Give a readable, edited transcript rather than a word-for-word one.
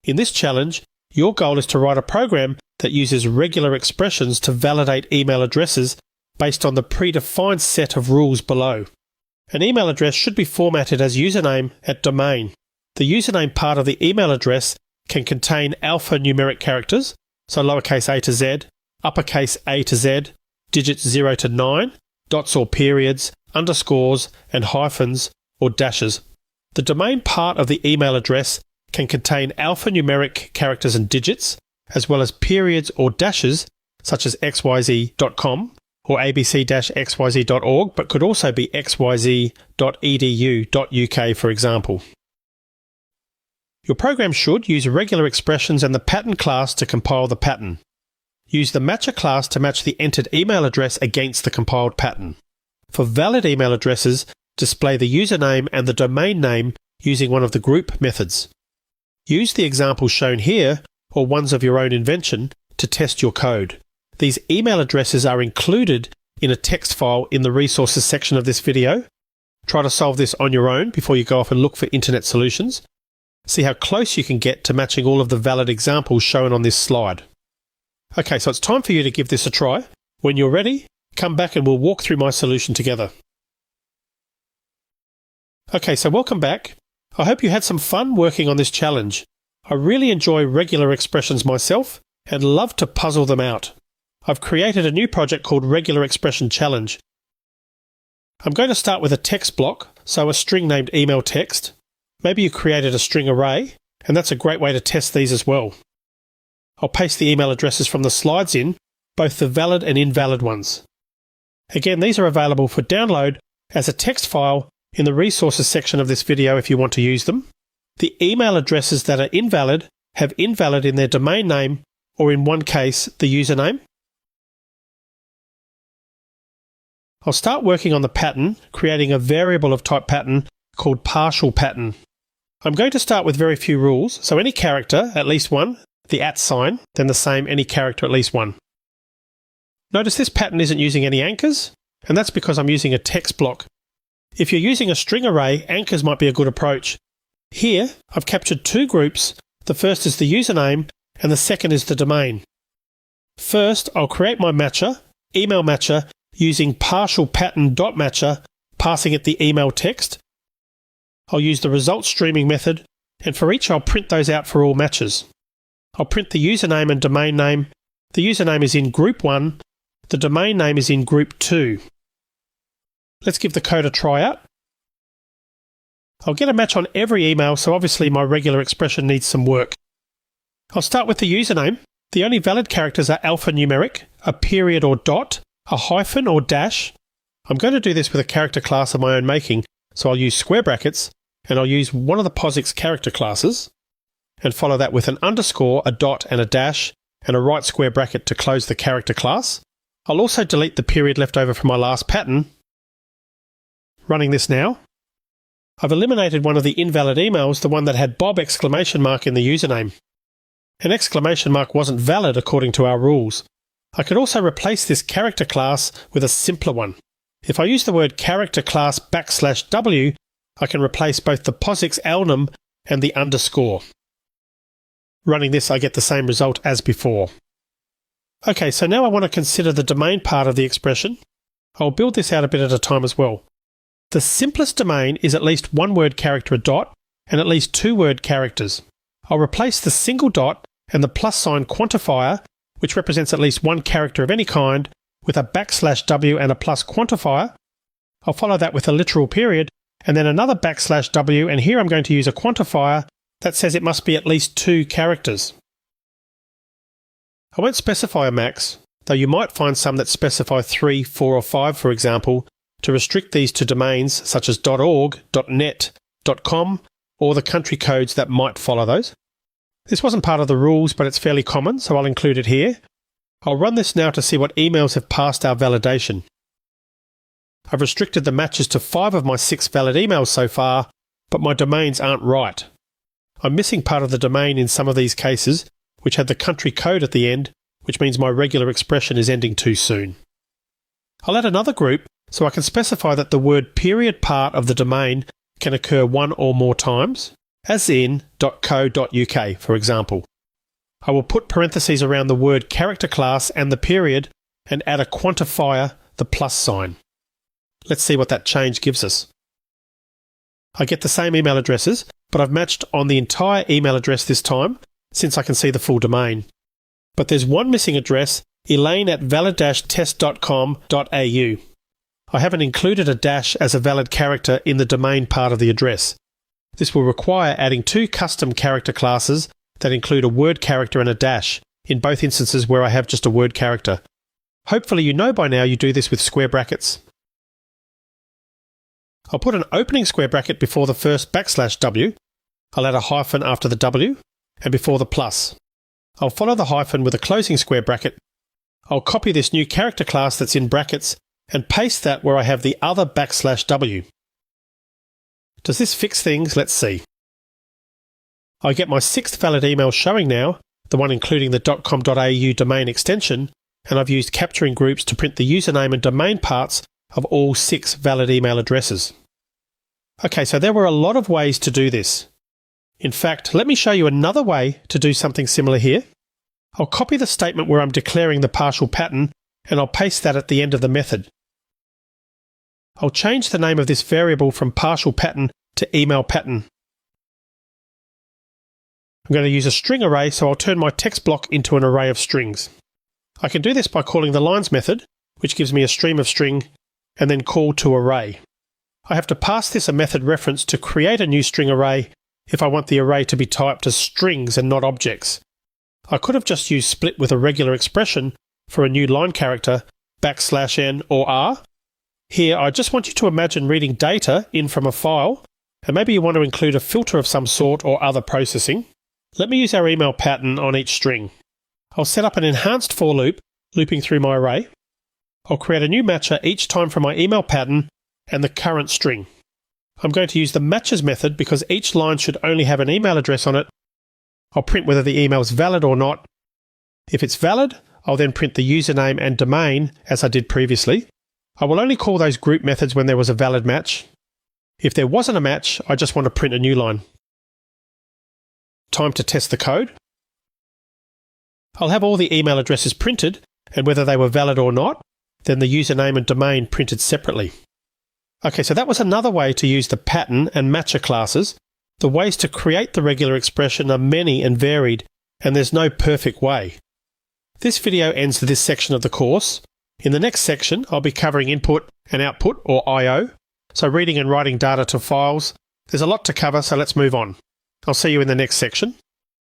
In this challenge, your goal is to write a program that uses regular expressions to validate email addresses based on the predefined set of rules below. An email address should be formatted as username at domain. The username part of the email address can contain alphanumeric characters, so lowercase a to z, uppercase A to Z, digits 0 to 9, dots or periods, underscores, and hyphens or dashes. The domain part of the email address can contain alphanumeric characters and digits, as well as periods or dashes, such as xyz.com or abc-xyz.org, but could also be xyz.edu.uk, for example. Your program should use regular expressions and the pattern class to compile the pattern. Use the matcher class to match the entered email address against the compiled pattern. For valid email addresses, display the username and the domain name using one of the group methods. Use the examples shown here, or ones of your own invention, to test your code. These email addresses are included in a text file in the resources section of this video. Try to solve this on your own before you go off and look for internet solutions. See how close you can get to matching all of the valid examples shown on this slide. Okay, so it's time for you to give this a try. When you're ready, come back and we'll walk through my solution together. Okay, so welcome back. I hope you had some fun working on this challenge. I really enjoy regular expressions myself and love to puzzle them out. I've created a new project called Regular Expression Challenge. I'm going to start with a text block, so a string named email text. Maybe you created a string array, and that's a great way to test these as well. I'll paste the email addresses from the slides in, both the valid and invalid ones. Again, these are available for download as a text file in the resources section of this video if you want to use them. The email addresses that are invalid have invalid in their domain name, or in one case, the username. I'll start working on the pattern, creating a variable of type pattern called partial pattern. I'm going to start with very few rules, so any character, at least one, the @ sign, then the same any character at least one. Notice this pattern isn't using any anchors, and that's because I'm using a text block. If you're using a string array, anchors might be a good approach. Here, I've captured two groups. The first is the username, and the second is the domain. First, I'll create my matcher, email matcher, using partial pattern.matcher, passing it the email text. I'll use the result streaming method, and for each I'll print those out for all matches. I'll print the username and domain name. The username is in group 1, the domain name is in group 2. Let's give the code a try out. I'll get a match on every email, so obviously my regular expression needs some work. I'll start with the username. The only valid characters are alphanumeric, a period or dot, a hyphen or dash. I'm going to do this with a character class of my own making, so I'll use square brackets, and I'll use one of the POSIX character classes, and follow that with an underscore, a dot and a dash, and a right square bracket to close the character class. I'll also delete the period left over from my last pattern. Running this now. I've eliminated one of the invalid emails, the one that had Bob ! In the username. An exclamation mark wasn't valid according to our rules. I could also replace this character class with a simpler one. If I use the word character class \w, I can replace both the POSIX alnum and the underscore. Running this, I get the same result as before. Okay, so now I want to consider the domain part of the expression. I'll build this out a bit at a time as well. The simplest domain is at least one word character a dot and at least two word characters. I'll replace the single dot and the plus sign quantifier, which represents at least one character of any kind, with a \w and a plus quantifier. I'll follow that with a literal period, and then another \w, and here I'm going to use a quantifier that says it must be at least two characters. I won't specify a max, though you might find some that specify 3, 4 or 5, for example, to restrict these to domains such as .org, .net, .com, or the country codes that might follow those. This wasn't part of the rules, but it's fairly common, so I'll include it here. I'll run this now to see what emails have passed our validation. I've restricted the matches to 5 of my 6 valid emails so far, but my domains aren't right. I'm missing part of the domain in some of these cases, which had the country code at the end, which means my regular expression is ending too soon. I'll add another group so I can specify that the word period part of the domain can occur one or more times. as in .co.uk, for example. I will put parentheses around the word character class and the period and add a quantifier, the plus sign. Let's see what that change gives us. I get the same email addresses, but I've matched on the entire email address this time, since I can see the full domain. But there's one missing address, elaine@valid-test.com.au. I haven't included a dash as a valid character in the domain part of the address. This will require adding two custom character classes that include a word character and a dash, in both instances where I have just a word character. Hopefully you know by now you do this with square brackets. I'll put an opening square bracket before the first \W. I'll add a hyphen after the W and before the plus. I'll follow the hyphen with a closing square bracket. I'll copy this new character class that's in brackets and paste that where I have the other \W. Does this fix things? Let's see. I get my sixth valid email showing now, the one including the .com.au domain extension, and I've used capturing groups to print the username and domain parts of all 6 valid email addresses. Okay, so there were a lot of ways to do this. In fact, let me show you another way to do something similar here. I'll copy the statement where I'm declaring the partial pattern and I'll paste that at the end of the method. I'll change the name of this variable from partial pattern to email pattern. I'm going to use a string array, so I'll turn my text block into an array of strings. I can do this by calling the lines method, which gives me a stream of string, and then call to array. I have to pass this a method reference to create a new string array if I want the array to be typed as strings and not objects. I could have just used split with a regular expression for a new line character, \n or r. Here, I just want you to imagine reading data in from a file, and maybe you want to include a filter of some sort or other processing. Let me use our email pattern on each string. I'll set up an enhanced for loop, looping through my array. I'll create a new matcher each time for my email pattern and the current string. I'm going to use the matches method because each line should only have an email address on it. I'll print whether the email is valid or not. If it's valid, I'll then print the username and domain as I did previously. I will only call those group methods when there was a valid match. If there wasn't a match, I just want to print a new line. Time to test the code. I'll have all the email addresses printed, and whether they were valid or not, then the username and domain printed separately. Okay, so that was another way to use the pattern and matcher classes. The ways to create the regular expression are many and varied, and there's no perfect way. This video ends this section of the course. In the next section, I'll be covering input and output, or I/O, so reading and writing data to files. There's a lot to cover, so let's move on. I'll see you in the next section.